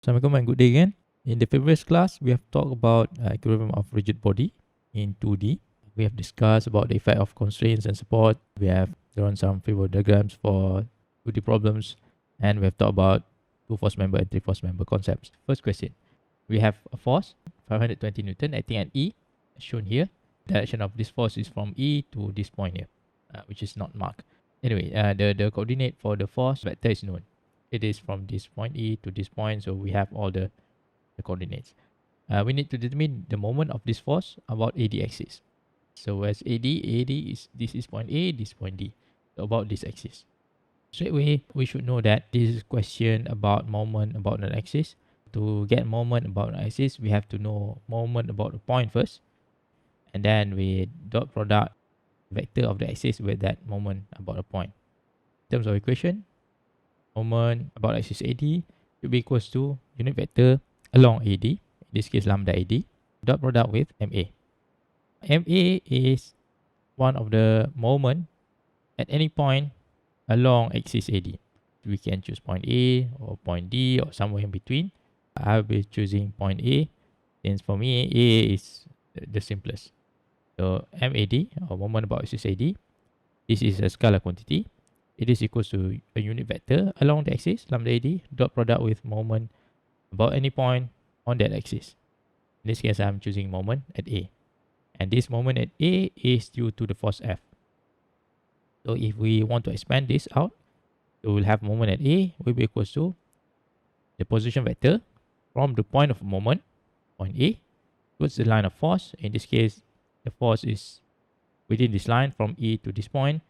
Assalamualaikum and good day again. In the previous class, we have talked about equilibrium of rigid body in 2D. We have discussed about the effect of constraints and support. We have drawn some figure diagrams for 2D problems, and we have talked about two force member and three force member concepts. First question, we have a force 520 Newton acting at E, shown here. Direction of this force is from E to this point here, which is not marked. Anyway, the coordinate for the force vector is known. It is from this point E to this point, so we have all the coordinates. We need to determine the moment of this force about AD axis. So as AD is, this is point A, this point D. So about this axis. Straight away, we should know that this is question about moment about an axis. To get moment about an axis, we have to know moment about the point first. And then we dot product vector of the axis with that moment about a point. In terms of equation, moment about axis AD should be equals to unit vector along AD, in this case lambda AD, dot product with MA. MA is one of the moment at any point along axis AD. We can choose point A or point D or somewhere in between. I'll be choosing point A, since for me A is the simplest. So MAD, or moment about axis AD, this is a scalar quantity. It is equals to a unit vector along the axis lambda AD dot product with moment about any point on that axis. In this case, I'm choosing moment at A, and this moment at A is due to the force F. So if we want to expand this out, so we'll have moment at A will be equals to the position vector from the point of moment, point A, towards the line of force. In this case, the force is within this line from E to this point.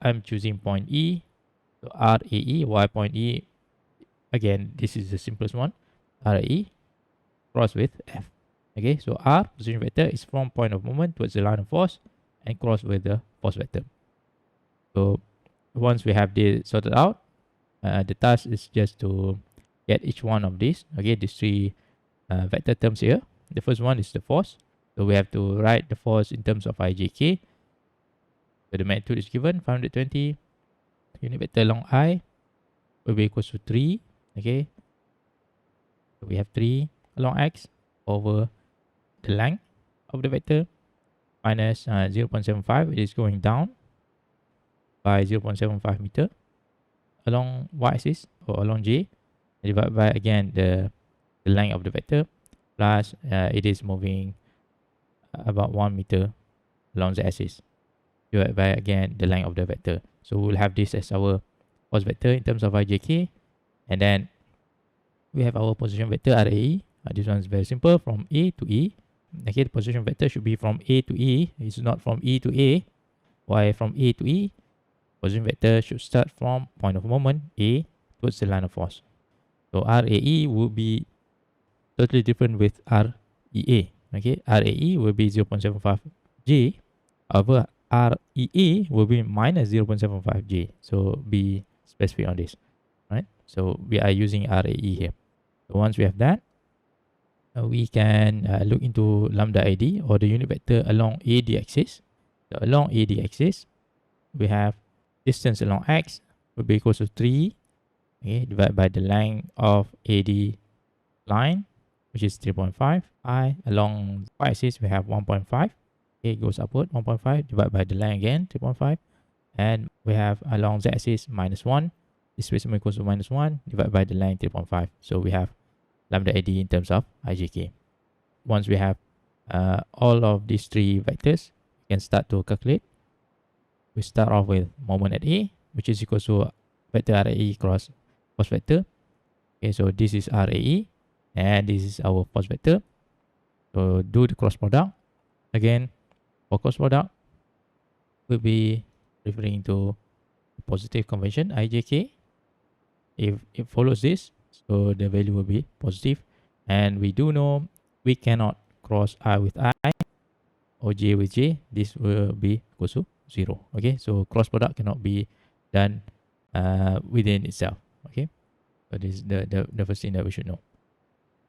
I'm choosing point E, so RAE, y point E, again, this is the simplest one, RAE, cross with F. Okay, so R, position vector, is from point of moment towards the line of force and cross with the force vector. So once we have this sorted out, the task is just to get each one of these, okay, these three vector terms here. The first one is the force. So we have to write the force in terms of IJK. So the magnitude is given 520. Unit vector along I will be equals to 3. Okay. So we have 3 along X over the length of the vector minus 0.75. It is going down by 0.75 meter along Y axis or along J. Divided by again the length of the vector plus it is moving about 1 meter along the axis, divided by again the length of the vector. So we'll have this as our force vector in terms of IJK, and then we have our position vector RAE. This one is very simple, from A to E. Okay, the position vector should be from A to E. It's not from E to A. Why from A to E? Position vector should start from point of moment A towards the line of force. So RAE will be totally different with REA. Okay, RAE will be 0.75 J. However, REA will be minus 0.75 J. So be specific on this. Right? So we are using RAE here. So once we have that, we can look into lambda AD, or the unit vector along AD axis. So along AD axis, we have distance along X will be equal to 3, okay, divided by the length of AD line, which is 3.5. I along Y axis we have 1.5. Okay, it goes upward 1.5 divided by the length again 3.5, and we have along Z axis minus 1. Displacement equals to minus 1 divided by the length 3.5. So we have lambda AD in terms of IJK. Once we have all of these three vectors, we can start to calculate. We start off with moment at A, which is equal to vector RAE cross force vector. Okay, so this is RAE and this is our force vector. So do the cross product. Again, for cross product, we'll be referring to positive convention IJK. If it follows this, so the value will be positive. And we do know we cannot cross I with I or J with J. This will be equal to 0. Okay, so cross product cannot be done within itself. Okay, so this is the first thing that we should know.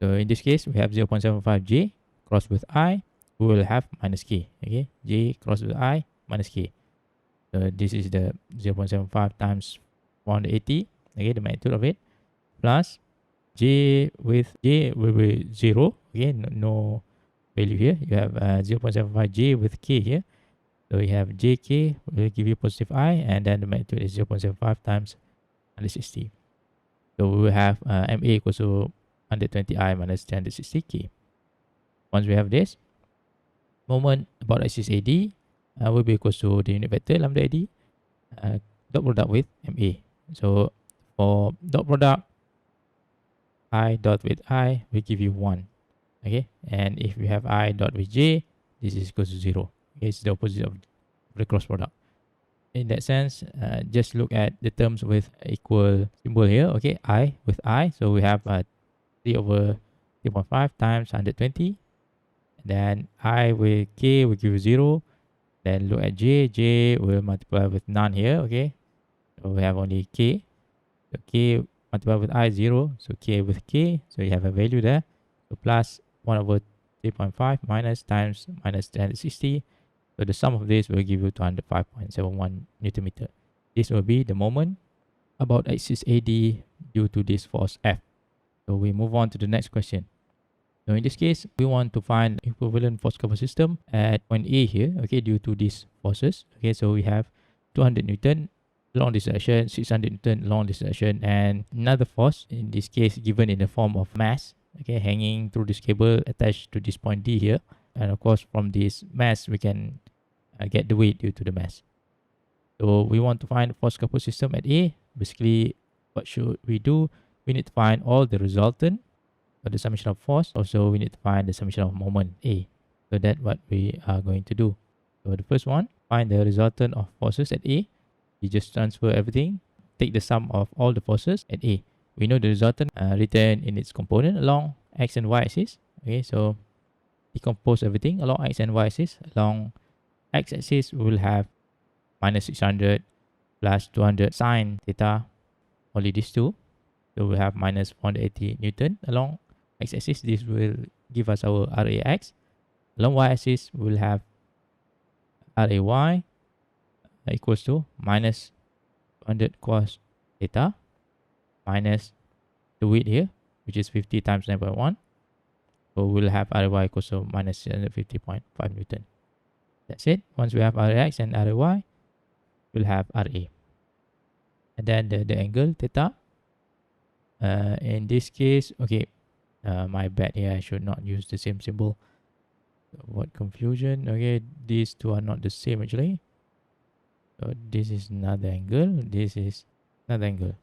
So in this case, we have 0.75 J cross with I. We will have minus K. Okay, J cross with I minus K. So this is the 0.75 times 480. Okay, the magnitude of it, plus J will be 0. Okay, no value here. You have 0.75 J with K here. So you have JK will give you positive I, and then the magnitude is 0.75 times 160. So we will have MA equals to 120I minus 360K. Once we have this, moment about axis AD will be equals to the unit vector lambda AD dot product with MA. So for dot product, I dot with I will give you 1. Okay, and if we have I dot with J, this is equals to 0. Okay, it's the opposite of the cross product. In that sense, just look at the terms with equal symbol here. Okay, I with I, so we have 3 over 3.5 times 120. Then I with K will give you 0. Then look at J will multiply with none here. Okay, so we have only K. So K multiply with I 0, so K with K, so you have a value there. So plus 1 over 3.5 minus times minus 360. So the sum of this will give you 205.71 Newton meter. This will be the moment about axis AD due to this force F. So we move on to the next question. So in this case, we want to find equivalent force couple system at point A here, okay, due to these forces. Okay, so we have 200 Newton along this direction, 600 Newton along this direction, and another force, in this case given in the form of mass, okay, hanging through this cable attached to this point D here. And of course, from this mass, we can get the weight due to the mass. So we want to find the force couple system at A. Basically, what should we do? We need to find all the resultant of the summation of force. Also, we need to find the summation of moment A. So that's what we are going to do. So the first one, find the resultant of forces at A. You just transfer everything, take the sum of all the forces at A. We know the resultant written in its component along X and Y axis. Okay, so decompose everything along X and Y axis. Along X axis, we will have minus 600 plus 200 sine theta, only these two. So we have minus 480 Newton along X axis. This will give us our RAX. Along Y axis, we will have RAY equals to minus 200 cos theta minus the weight here, which is 50 times 9.1. So we'll have RAY equals to minus 750.5 Newton. That's it. Once we have RAX and RAY, we'll have RA. And then the angle theta. In this case, okay, my bad here, I should not use the same symbol. What confusion. Okay, these two are not the same actually. So this is another angle, this is another angle.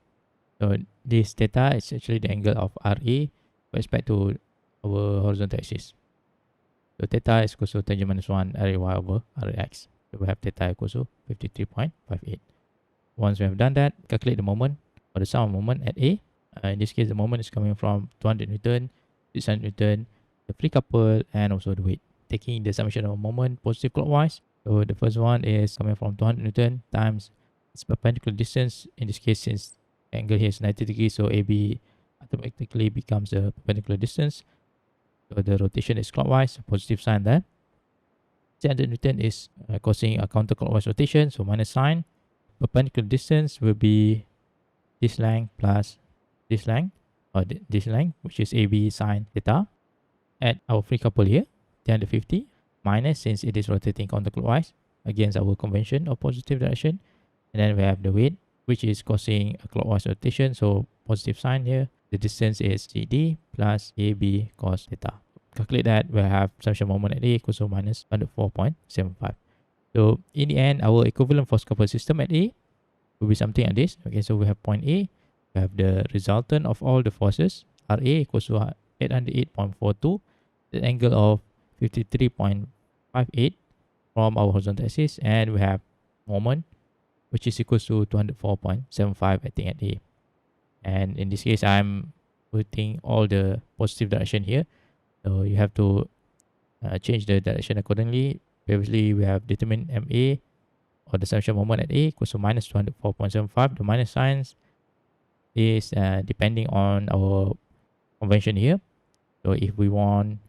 So this theta is actually the angle of RA with respect to our horizontal axis. So theta is equal to tangent minus 1 RAY over RAX. So we have theta equals to 53.58. Once we have done that, calculate the moment or the sum of moment at A. In this case, the moment is coming from 200 Newton, 600 Newton, the free couple, and also the weight. Taking the summation of moment positive clockwise. So the first one is coming from 200 Newton times its perpendicular distance. In this case, since the angle here is 90 degrees, so AB automatically becomes the perpendicular distance. So the rotation is clockwise, positive sign there. 600 Newton is causing a counterclockwise rotation, so minus sign. Perpendicular distance will be this length plus this length, or this length, which is AB sine theta. At our free couple here, 350 minus, since it is rotating counterclockwise against our convention of positive direction. And then we have the weight, which is causing a clockwise rotation, so positive sign here. The distance is CD plus AB cos theta. Calculate that, we have summation moment at A equals to minus 104.75. So in the end, our equivalent force couple system at A will be something like this. Okay, so we have point A, we have the resultant of all the forces, RA equals to 808.42, the angle of 53.58 from our horizontal axis, and we have moment, which is equals to 204.75 acting at A. And in this case, I'm putting all the positive direction here. So you have to change the direction accordingly. Previously, we have determined MA or the summation moment at A equals to minus 204.75. The minus signs is depending on our convention here. So if we want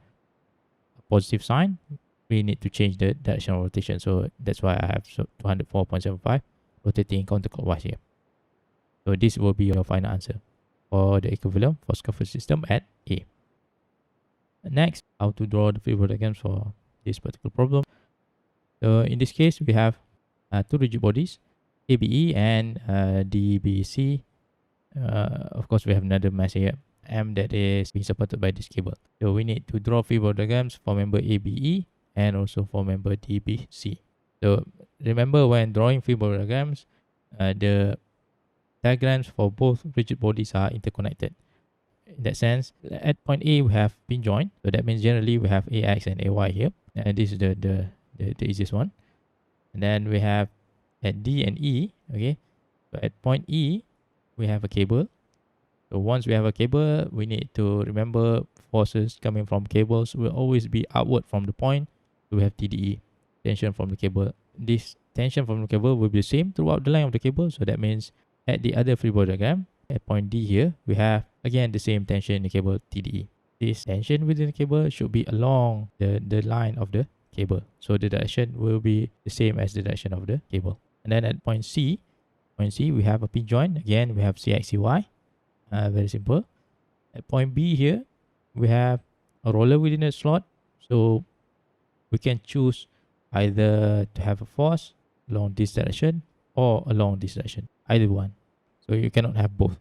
a positive sign, we need to change the direction of rotation. So that's why I have 204.75 rotating counterclockwise here. So this will be your final answer. for the equivalent for scaffold system at A. Next, how to draw the free body diagrams for this particular problem. So in this case, we have two rigid bodies, ABE and DBC. Of course, we have another mass here, M, that is being supported by this cable. So we need to draw free body diagrams for member ABE and also for member DBC. So remember, when drawing free body diagrams, the diagrams for both rigid bodies are interconnected. In that sense, at point A we have pin joint, so that means generally we have AX and AY here, and this is the easiest one. And then we have at D and E, okay. So at point E we have a cable. So once we have a cable, we need to remember forces coming from cables will always be outward from the point. So we have TDE, tension from the cable. This tension from the cable will be the same throughout the line of the cable. So that means at the other free body diagram, at point D here, we have again the same tension in the cable TDE. This tension within the cable should be along the line of the cable. So the direction will be the same as the direction of the cable. And then at point C, we have a pin joint. Again, we have CXCY. Very simple. At point B here, we have a roller within a slot. So we can choose either to have a force along this direction or along this direction, either one. So you cannot have both.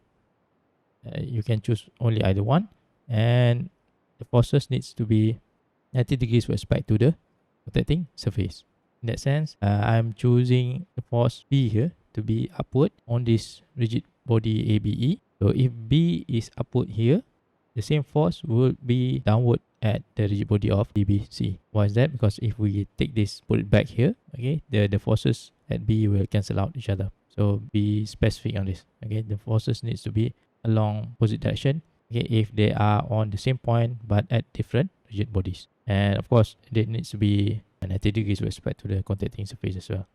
You can choose only either one, and the forces needs to be 90 degrees with respect to the rotating surface. In that sense, I'm choosing the force B here to be upward on this rigid body ABE. So if B is upward here, the same force will be downward at the rigid body of DBC. Why is that? Because if we take this, put it back here, okay, the forces at B will cancel out each other. So be specific on this. Okay, the forces needs to be along opposite direction. Okay, if they are on the same point but at different rigid bodies, and of course, it needs to be 90 degrees with respect to the contacting surface as well.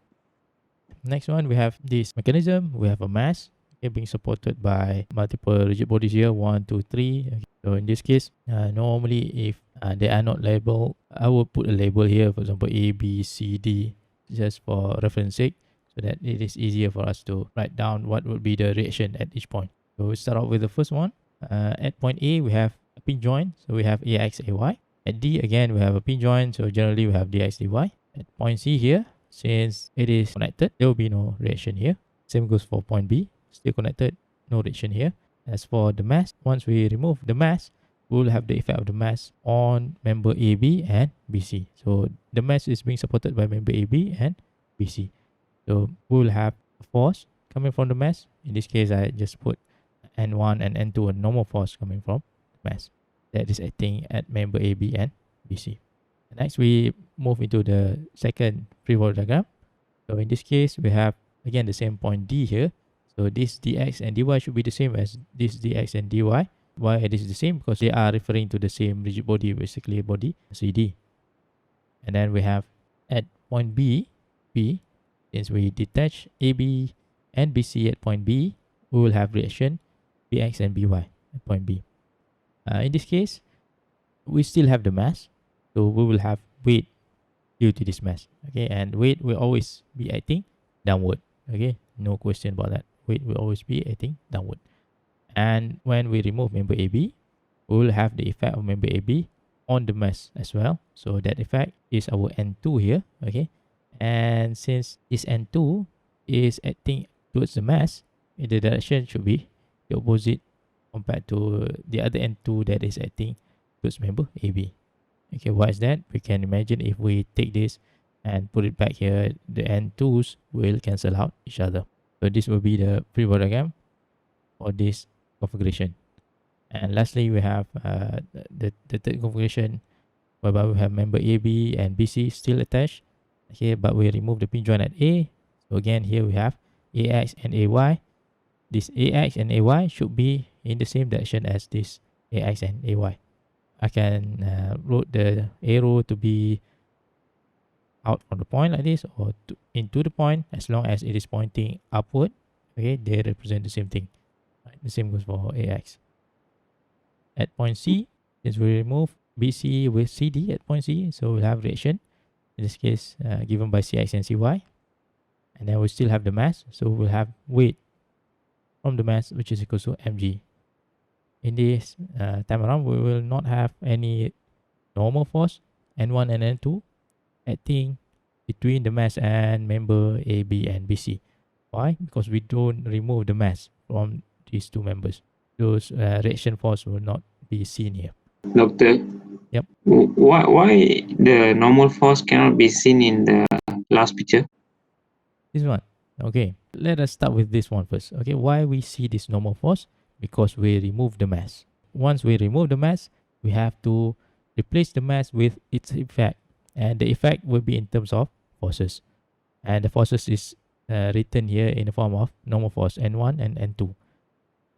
Next one, we have this mechanism. We have a mass, okay, being supported by multiple rigid bodies here, 1, 2, 3. Okay. So in this case, normally if they are not labeled, I will put a label here, for example, A, B, C, D, just for reference sake, so that it is easier for us to write down what would be the reaction at each point. So we start off with the first one. At point A, we have a pin joint, so we have AX, AY. At D, again, we have a pin joint, so generally we have DX, DY. At point C here, since it is connected, there will be no reaction here. Same goes for point B, still connected, no reaction here. As for the mass, once we remove the mass, we will have the effect of the mass on member AB and BC. So the mass is being supported by member AB and BC. So we will have a force coming from the mass. In this case, I just put N1 and N2, a normal force coming from the mass that is acting at member AB and BC. Next, we move into the second free body diagram. So in this case, we have again the same point D here. So this dx and dy should be the same as this dx and dy. Why this is the same? Because they are referring to the same rigid body, basically body CD. And then we have at point B, since we detach AB and BC at point B, we will have reaction BX and BY at point B. In this case, we still have the mass, so we will have weight due to this mass. Okay, and weight will always be acting downward. Okay, no question about that. Weight will always be acting downward. And when we remove member AB, we will have the effect of member AB on the mass as well. So that effect is our N2 here. Okay, and since this N2 is acting towards the mass, the direction should be the opposite compared to the other N2 that is acting towards member AB. Okay, why is that? We can imagine if we take this and put it back here, the N2s will cancel out each other. So this will be the free body diagram for this configuration. And lastly, we have the third configuration, whereby we have member AB and BC still attached. Okay, but we remove the pin joint at A. So again, here we have AX and AY. This AX and AY should be in the same direction as this AX and AY. I can route the arrow to be out from the point like this, or into the point, as long as it is pointing upward. Okay, they represent the same thing. Right? The same goes for AX. At point C, since we remove BC with CD at point C, so we'll have reaction, in this case given by CX and CY. And then we still have the mass, so we'll have weight from the mass, which is equal to mg. In this time around, we will not have any normal force N1 and N2 acting between the mass and member A, B, and BC. Why? Because we don't remove the mass from these two members. Those reaction force will not be seen here. Doctor? Yep. Why the normal force cannot be seen in the last picture? This one. Okay. Let us start with this one first. Okay. Why we see this normal force? Because we remove the mass. Once we remove the mass, we have to replace the mass with its effect. And the effect will be in terms of forces. And the forces is written here in the form of normal force N1 and N2.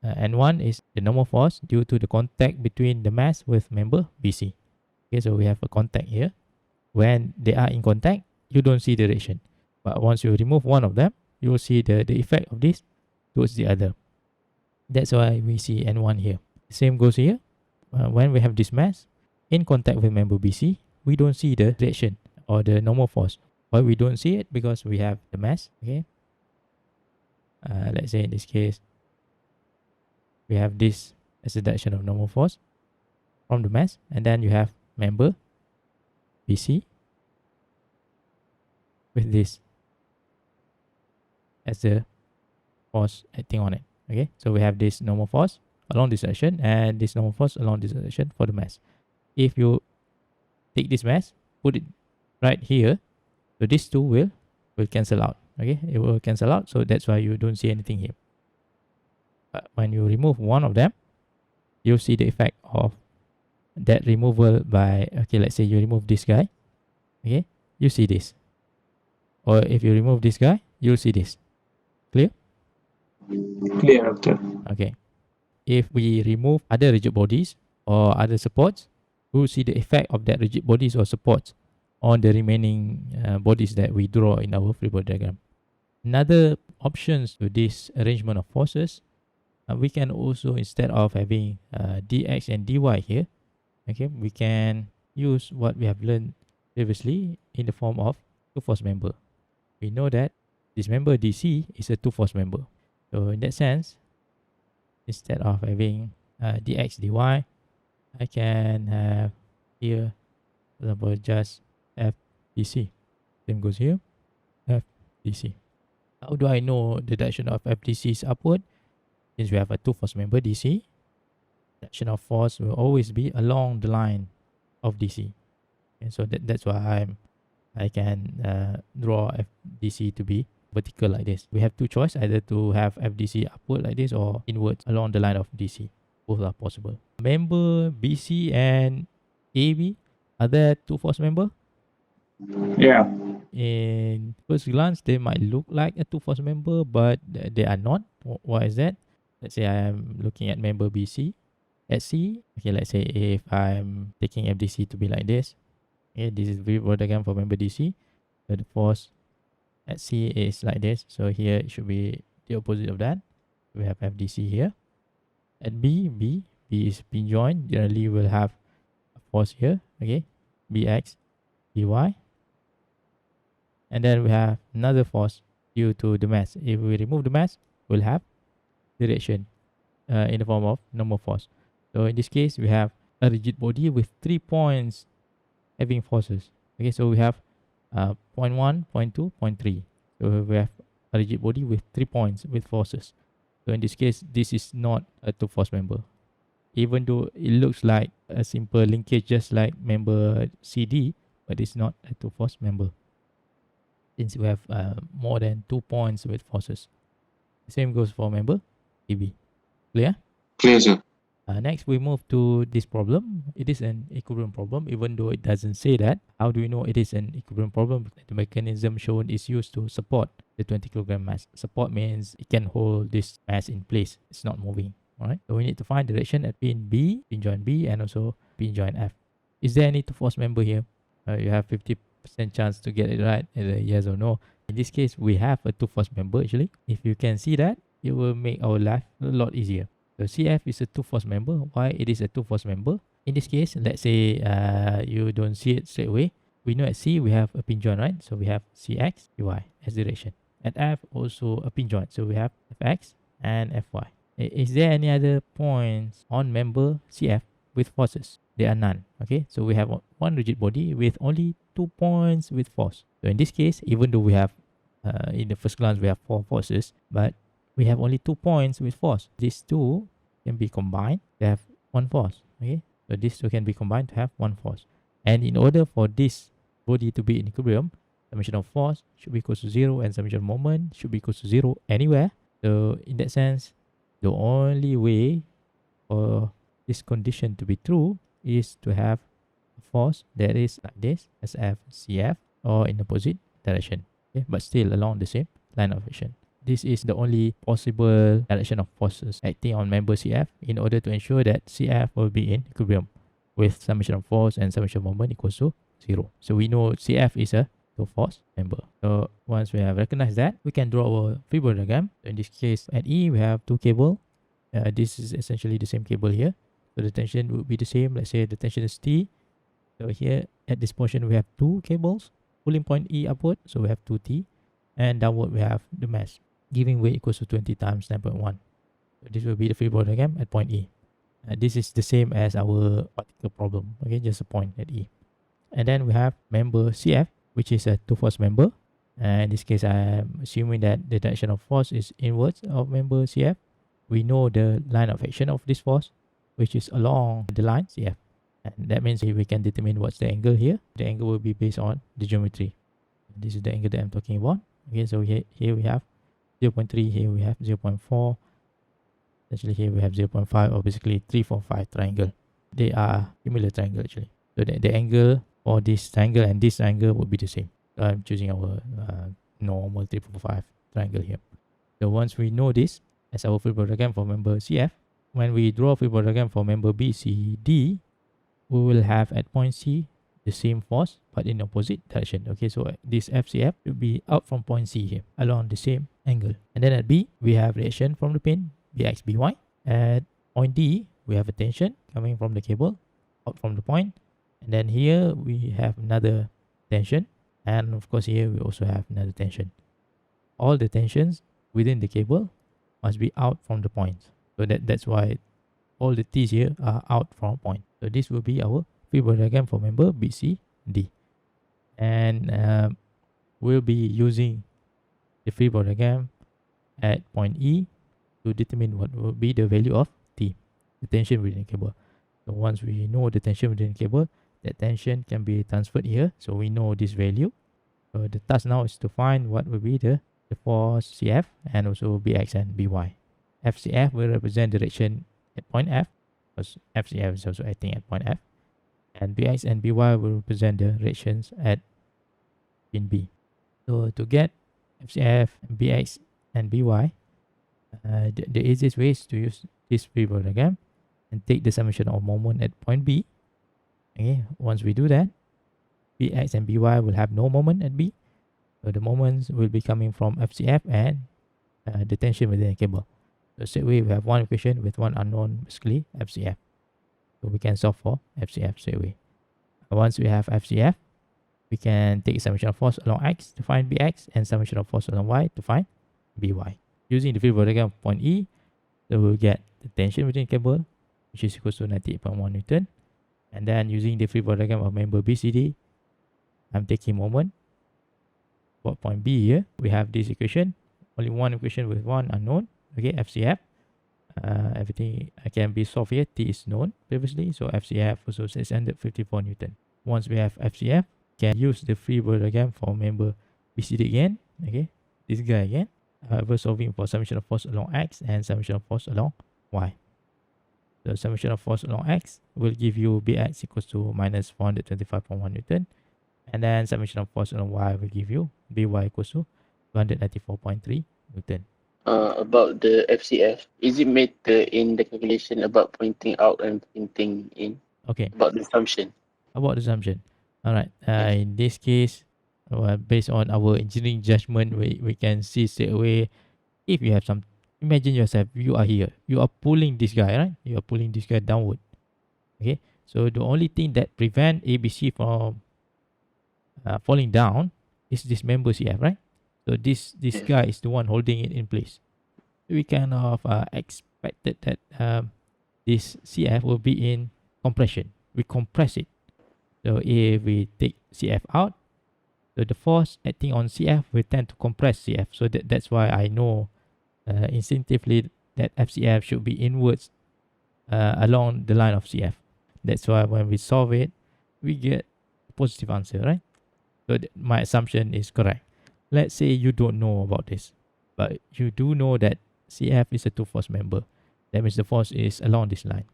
N1 is the normal force due to the contact between the mass with member BC. Okay, so we have a contact here. When they are in contact, you don't see the reaction. But once you remove one of them, you will see the effect of this towards the other. That's why we see N1 here. Same goes here. When we have this mass in contact with member BC, we don't see the reaction or the normal force. Why we don't see it? Because we have the mass. Okay. Let's say in this case, we have this as a direction of normal force from the mass, and then you have member BC with this as the force acting on it. Okay, so we have this normal force along this direction and this normal force along this direction for the mass. If you take this mass, put it right here, so these two will cancel out. Okay, it will cancel out, so that's why you don't see anything here. But when you remove one of them, you'll see the effect of that removal by, okay, let's say you remove this guy. Okay, you see this. Or if you remove this guy, you'll see this. Clear? Clear, doctor. Okay. If we remove other rigid bodies or other supports, we'll see the effect of that rigid bodies or supports on the remaining bodies that we draw in our free body diagram. Another options to this arrangement of forces, we can also, instead of having dx and dy here, okay, we can use what we have learned previously in the form of two force member. We know that this member DC is a two force member. So in that sense, instead of having dx dy, I can have here, for example, just FDC. Same goes here, FDC. How do I know the direction of FDC is upward? Since we have a two force member DC, direction of force will always be along the line of DC. And so that's why I can draw FDC to be vertical like this. We have two choices, either to have FDC upward like this or inwards along the line of DC. Both are possible. Member BC and AB, are there two force member? Yeah. In first glance, they might look like a two force member, but they are not. Why is that? Let's say I am looking at member BC at C. Okay, let's say if I'm taking FDC to be like this. Okay, this is the diagram for member DC. So the force at C is like this. So here it should be the opposite of that. We have FDC here. At B is pin joint. Generally, we'll have a force here. Okay, BX, dy. And then we have another force due to the mass. If we remove the mass, we'll have direction in the form of normal force. So in this case, we have a rigid body with 3 points having forces. Okay, so we have point 1, point 2, point 3. So we have a rigid body with 3 points with forces. So in this case, this is not a two force member. Even though it looks like a simple linkage just like member CD, but it's not a two force member, since we have more than 2 points with forces. The same goes for member AB. Clear? Clear, sir. Next, we move to this problem. It is an equilibrium problem, even though it doesn't say that. How do we know it is an equilibrium problem? The mechanism shown is used to support the 20 kilogram mass. Support means it can hold this mass in place. It's not moving. Alright, so we need to find direction at pin B, pin joint B, and also pin joint F. Is there any two force member here? You have 50% chance to get it right, either yes or no. In this case, we have a two force member actually. If you can see that, it will make our life a lot easier. So CF is a two force member. Why it is a two force member? In this case, let's say you don't see it straight away. We know at C we have a pin joint, right? So we have CX, UY as direction. At F also a pin joint. So we have FX and FY. Is there any other points on member CF with forces? There are none. Okay, so we have one rigid body with only 2 points with force. So in this case, even though we have in the first glance we have 4 forces, but we have only 2 points with force. These two can be combined to have one force. Okay, so these two can be combined to have one force. And in order for this body to be in equilibrium, summation of force should be equal to 0 and summation of moment should be equal to 0 anywhere. So in that sense, the only way for this condition to be true is to have a force that is like this, SFCF, or in opposite direction, okay, but still along the same line of action. This is the only possible direction of forces acting on member CF in order to ensure that CF will be in equilibrium with summation of force and summation of moment equals to 0. So we know CF is a force member. So once we have recognized that, we can draw our free body diagram. So in this case, at E, we have 2 cable. This is essentially the same cable here. So the tension would be the same. Let's say the tension is T. So here at this portion, we have 2 cables pulling point E upward. So we have 2T. And downward, we have the mass giving weight equals to 20 times 9.1. So this will be the free body diagram at point E. This is the same as our particle problem. Okay, just a point at E. And then we have member CF, which is a 2-force member. In this case, I'm assuming that the direction of force is inwards of member CF. We know the line of action of this force, which is along the line CF. And that means we can determine what's the angle here. The angle will be based on the geometry. This is the angle that I'm talking about. Okay, so here we have 0.3, here we have 0.4. Actually, here we have 0.5, or basically 3, 4, 5 triangle. They are similar triangle actually. So the angle for this triangle and this triangle would be the same. So I'm choosing our normal 3, 4, 5 triangle here. So once we know this as our free body diagram for member CF, when we draw a free body diagram for member BCD, we will have at point C the same force but in opposite direction. Okay, so this FCF will be out from point C here along the same angle. And then at B, we have reaction from the pin BX, BY. At point D, we have a tension coming from the cable out from the point. And then here we have another tension. And of course here we also have another tension. All the tensions within the cable must be out from the point. So that's why all the T's here are out from point. So this will be our free body diagram for member BCD. And we'll be using the free body diagram at point E to determine what will be the value of T, the tension within the cable. So once we know the tension within the cable, that tension can be transferred here. So we know this value. So the task now is to find what will be the force CF and also BX and BY. FCF will represent direction at point F, because FCF is also acting at point F. And BX and BY will represent the directions at pin B. So to get FCF, BX, and BY, the easiest way is to use this free body diagram and take the summation of moment at point B. Okay, once we do that, BX and BY will have no moment at B. So the moments will be coming from FCF and the tension within the cable. So straight away we have one equation with one unknown, basically FCF. So we can solve for FCF straight away. Once we have FCF, we can take summation of force along X to find BX and summation of force along Y to find BY. Using the free body diagram of point E, so we'll get the tension within the cable, which is equal to 98.1 Newton. And then using the free body diagram of member BCD, I'm taking moment. For point B here, we have this equation, only one equation with one unknown, okay, FCF. Everything can be solved here. T is known previously, so FCF also 654 Newton. Once we have FCF, can use the free body diagram for member BCD again, okay, this guy again. We're solving for summation of force along X and summation of force along Y. The summation of force along X will give you BX equals to minus 425.1 Newton. And then summation of force along Y will give you BY equals to 294.3 Newton. About the FCF, is it made in the calculation about pointing out and pointing in? Okay. About the assumption. About the assumption. Alright. In this case, based on our engineering judgment, we can see straight away if you have some. Imagine yourself, you are here. You are pulling this guy, right? You are pulling this guy downward. Okay. So the only thing that prevent ABC from falling down is this member CF, right? So this guy is the one holding it in place. We kind of expected that this CF will be in compression. We compress it. So if we take CF out, so the force acting on CF will tend to compress CF. So that's why I know instinctively that FCF should be inwards along the line of CF. That's why when we solve it, we get a positive answer, right? So my assumption is correct. Let's say you don't know about this, but you do know that CF is a two force member. That means the force is along this line.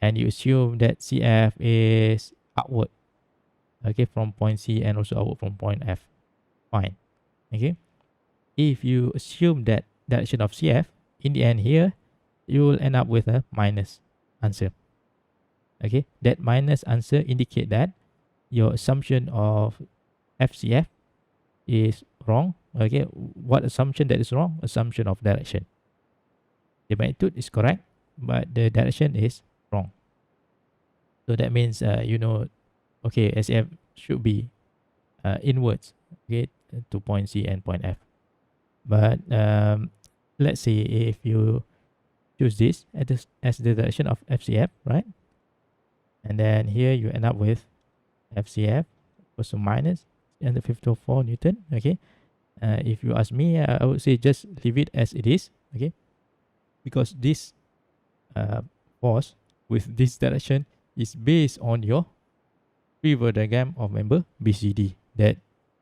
And you assume that CF is outward, okay, from point C and also outward from point F. Fine. Okay. If you assume that direction of CF, in the end here, you will end up with a minus answer. Okay. That minus answer indicate that your assumption of FCF is wrong. Okay. What assumption that is wrong? Assumption of direction. The magnitude is correct, but the direction is wrong. So that means okay, SF should be inwards, okay, to point C and point F. But let's say if you choose this as the direction of FCF, right? And then here you end up with FCF equals to minus 354 Newton, okay? If you ask me, I would say just leave it as it is, okay? Because this force with this direction is based on your free diagram of member BCD that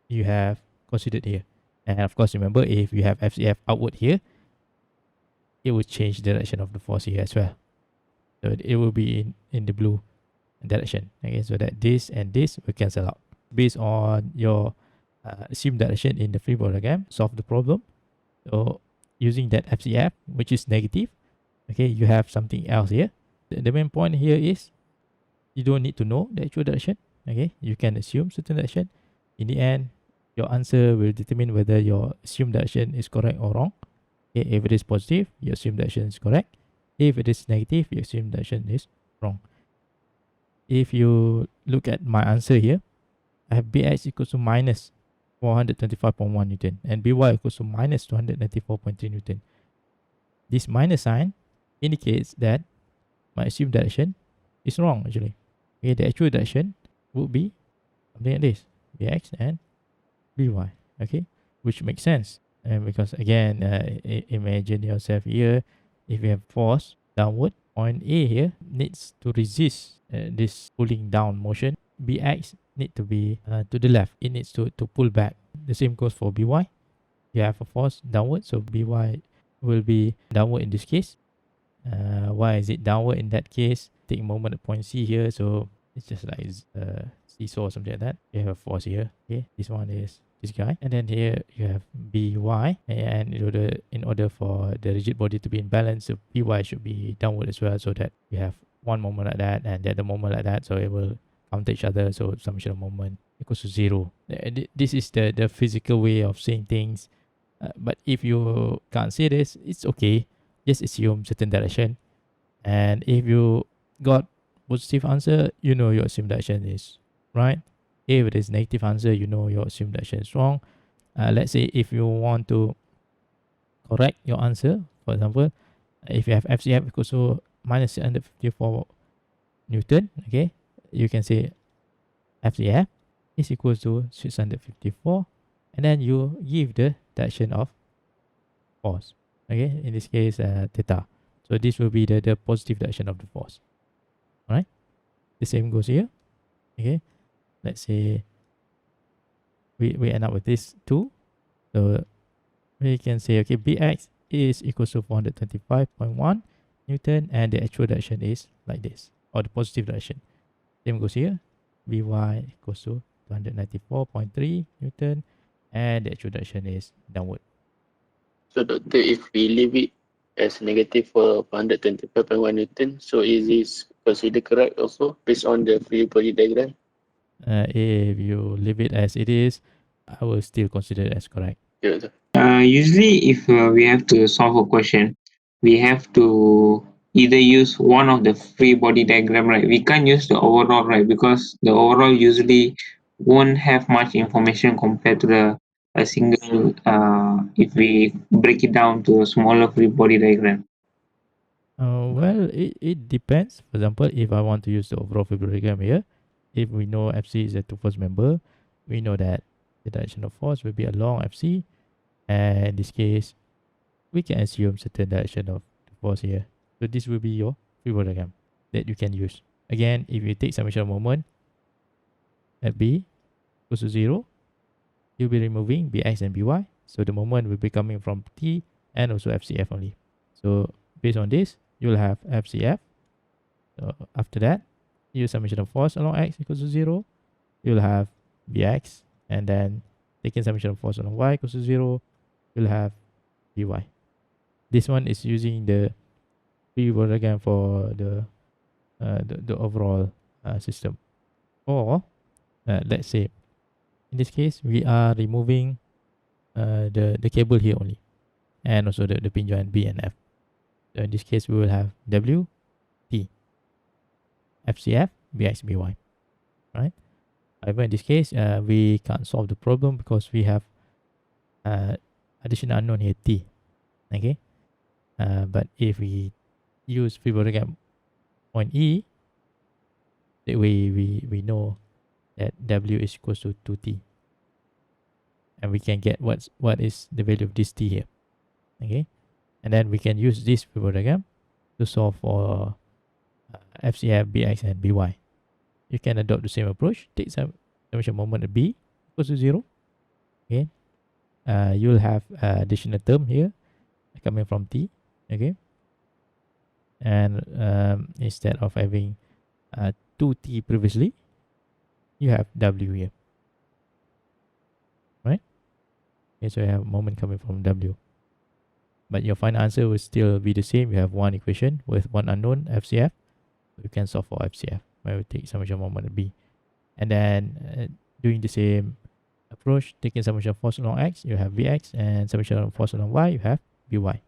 you have considered here. And of course, remember, if you have FCF outward here, it will change the direction of the force here as well. So it will be in the blue direction. Okay, so that this and this will cancel out. Based on your assumed direction in the free body diagram, solve the problem. So using that FCF, which is negative, okay, you have something else here. The main point here is you don't need to know the actual direction. Okay, you can assume certain direction. In the end, your answer will determine whether your assumed direction is correct or wrong. Okay, if it is positive, you assume direction is correct. If it is negative, you assume direction is wrong. If you look at my answer here, I have Bx equals to minus 425.1 Newton and By equals to minus 294.3 Newton. This minus sign indicates that my assumed direction is wrong actually. Okay, the actual direction would be something like this, Bx and By, okay, which makes sense. And because again, imagine yourself here, if you have force downward, point A here needs to resist this pulling down motion. Bx need to be to the left. It needs to pull back. The same goes for By. You have a force downward, so By will be downward in this case. Why is it downward in that case? Take a moment at point C here, so it's just like seesaw or something like that. You have a force here. Okay, this one is this guy, and then here you have By, and in order for the rigid body to be in balance, so By should be downward as well, so that you have one moment like that and the other moment like that, so it will counter each other, so summation of moment equals to 0. This is the physical way of saying things, but if you can't see this, it's okay. Just assume certain direction, and if you got positive answer, you know your assumed direction is right. If it is negative answer, you know your assumed direction is wrong. Let's say if you want to correct your answer, for example, if you have FCF equals to minus 654 Newton, okay, you can say FCF is equals to 654, and then you give the direction of force, okay, in this case theta. So this will be the positive direction of the force. Alright, the same goes here. Okay, let's say we end up with this too. So we can say, okay, Bx is equals to 425.1 Newton, and the actual direction is like this, or the positive direction. Same goes here. By equals to 294.3 Newton, and the actual direction is downward. So doctor, if we leave it as negative for 125.1 Newton, so is this considered correct also based on the free body diagram? If you leave it as it is, I will still consider it as correct. Yeah, sir. Usually, if we have to solve a question, we have to either use one of the free body diagram, right? We can't use the overall, right? Because the overall usually won't have much information compared to a single, if we break it down to a smaller free body diagram. Well, it depends. For example, if I want to use the overall field diagram here, if we know FC is a two-force member, we know that the direction of force will be along FC, and in this case, we can assume certain direction of the force here. So this will be your field diagram that you can use. Again, if you take summation of moment at B equals to 0, you'll be removing Bx and By. So the moment will be coming from T and also FCF only. So based on this, you'll have FCF. So after that, use summation of force along X equals to 0. You'll have Bx, and then taking summation of force along Y equals to 0, you'll have By. This one is using the free diagram for the overall system. Or let's say in this case we are removing the cable here only, and also the pin joint B and F. So in this case we will have W, T, FCF, BX, BY, right? However, in this case we can't solve the problem because we have additional unknown here, T. Okay, but if we use free diagram point E, that way we know that W is equals to 2T, and we can get what is the value of this T here. Okay, and then we can use this free diagram to solve for FCF, BX, and BY. You can adopt the same approach. Take some summation moment at B equals to 0. Okay, you'll have additional term here coming from T. Okay, and instead of having 2T previously, you have W here, right? Okay, so you have moment coming from W. But your final answer will still be the same. You have one equation with one unknown, FCF. You can solve for FCF. I will take summation moment at B. And then doing the same approach, taking summation of force along X, you have Vx, and summation of force along Y, you have By.